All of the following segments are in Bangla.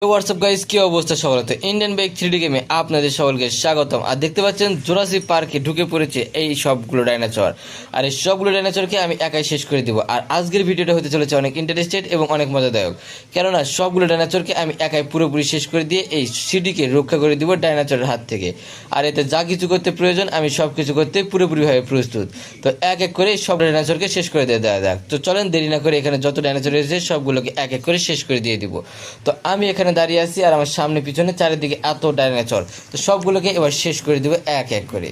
হোয়াটসঅ্যাপ গাইস, কি অবস্থা সকলের? তো ইন্ডিয়ান বাইক 3D গেমে আপনাদের সকলকে স্বাগতম। আর দেখতে পাচ্ছেন জুরাসিক পার্কে ঢুকে পড়েছে এই সবগুলো ডাইনোসর। আর এই সবগুলো ডাইনোসরকে আমি একাই শেষ করে দিব। আর আজকের ভিডিওটা হতে চলেছে অনেক ইন্টারেস্টেড এবং অনেক মজাদায়ক, কেননা সবগুলো ডাইনোসরকে আমি একাই পুরোপুরি শেষ করে দিয়ে এই সিটিকে রক্ষা করে দিব ডাইনোসরের হাত থেকে। আর এতে যা কিছু করতে প্রয়োজন আমি সব কিছু করতে পুরোপুরিভাবে প্রস্তুত। তো এক এক করে সব ডাইনোসরকে শেষ করে দেওয়া যাক। তো চলেন দেরি না করে এখানে যত ডাইনোসর রয়েছে সবগুলোকে এক এক করে শেষ করে দিয়ে দিব। তো আমি এখানে দাঁড়িয়ে আছি আর আমার সামনে পিছনে চারিদিকে এত ডাইনোসর। তো সবগুলোকে এবার শেষ করে দিব এক এক করে।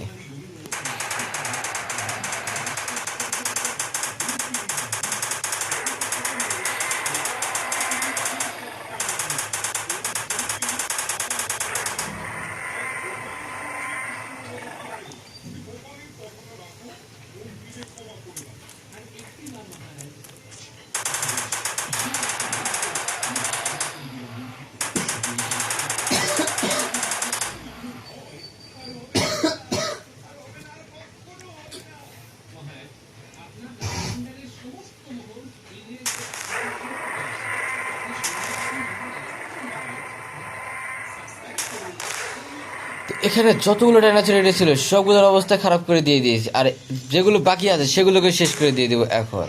এখানে যতগুলো ডাইনোসর রেডি ছিল সবগুলোর অবস্থা খারাপ করে দিয়ে দিয়েছি। আর যেগুলো বাকি আছে সেগুলোকে শেষ করে দিয়ে দেবো এখন।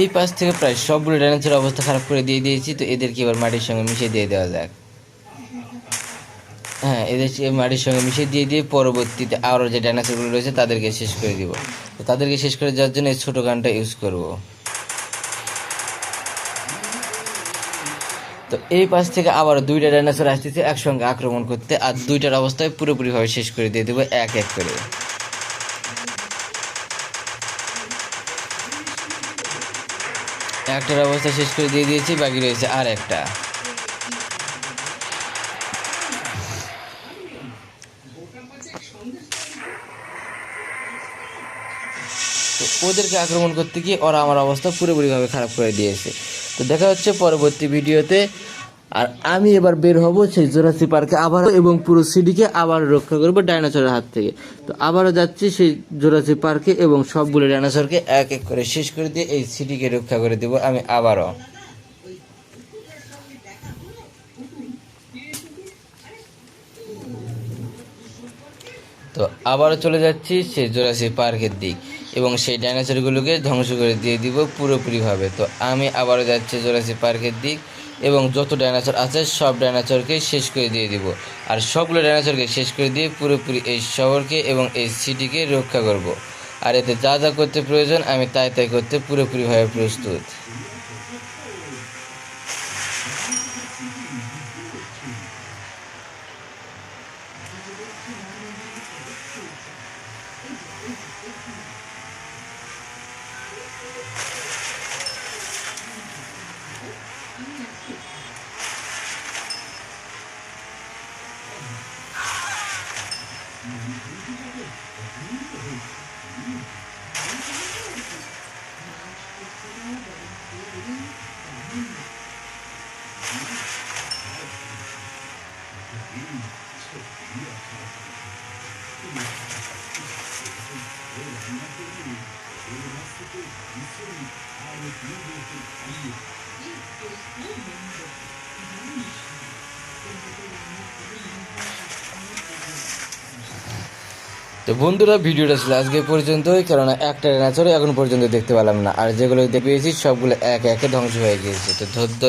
এই পাশ থেকে প্রায় সবগুলো ডাইনোসরের অবস্থা খারাপ করে দিয়ে দিয়েছি। তো এদেরকে এবার মাটির সঙ্গে মিশিয়ে দিয়ে দেওয়া যাক। হ্যাঁ, এদেরকে মাটির সঙ্গে মিশিয়ে দিয়ে পরবর্তীতে আরও যে ডাইনোসরগুলো রয়েছে তাদেরকে শেষ করে দিব। তো তাদেরকে শেষ করে যাওয়ার জন্য এই ছোটো গানটা ইউজ করব। তো এই পাশ থেকে আবার দুইটা ডাইনোসর আসতেছে একসঙ্গে আক্রমণ করতে, আর দুইটার অবস্থায় পুরোপুরিভাবে শেষ করে দিয়ে দেবো এক এক করে। একটার অবস্থা শেষ করে দিয়ে দিয়েছি, বাকি রয়েছে আর একটা। তো ওদেরকে আক্রমণ করতে গিয়ে ওরা আমার অবস্থা পুরোপুরিভাবে খারাপ করে দিয়েছে। তো দেখা হচ্ছে পরবর্তী ভিডিওতে। আর আমি এবার বের হব সেই জুরাসিক পার্কে আবার, এবং পুরো সিটিকে আবার রক্ষা করবো ডাইনোসরের হাত থেকে। তো আবারও যাচ্ছি সেই জুরাসিক পার্কে এবং সবগুলো ডাইনোসরকে এক এক করে শেষ করে দিয়ে এই সিটিকে রক্ষা করে দেবো আমি আবারও। তো আবারও চলে যাচ্ছি সেই জুরাসিক পার্কের দিক এবং সেই ডাইনোসরগুলোকে ধ্বংস করে দিয়ে দিব পুরোপুরিভাবে। তো আমি আবারও যাচ্ছি জুরাসিক পার্কের দিক এবং যত ডাইনোসর আছে সব ডাইনোসরকে শেষ করে দিয়ে দিব। আর সবগুলো ডাইনোসরকে শেষ করে দিয়ে পুরোপুরি এই শহরকে এবং এই সিটিকে রক্ষা করব। আর এতে যা যা করতে প্রয়োজন আমি তাই তাই করতে পুরোপুরিভাবে প্রস্তুত। তো বন্ধুরা, ভিডিওটা ছিল আজকে পর্যন্তই, কেননা একটা ডাইনোসর এখন পর্যন্ত দেখতে পেলাম না, আর যেগুলো দেখতে পেয়েছি সবগুলো একে একে ধ্বংস হয়ে গিয়েছে। তো ধৈর্য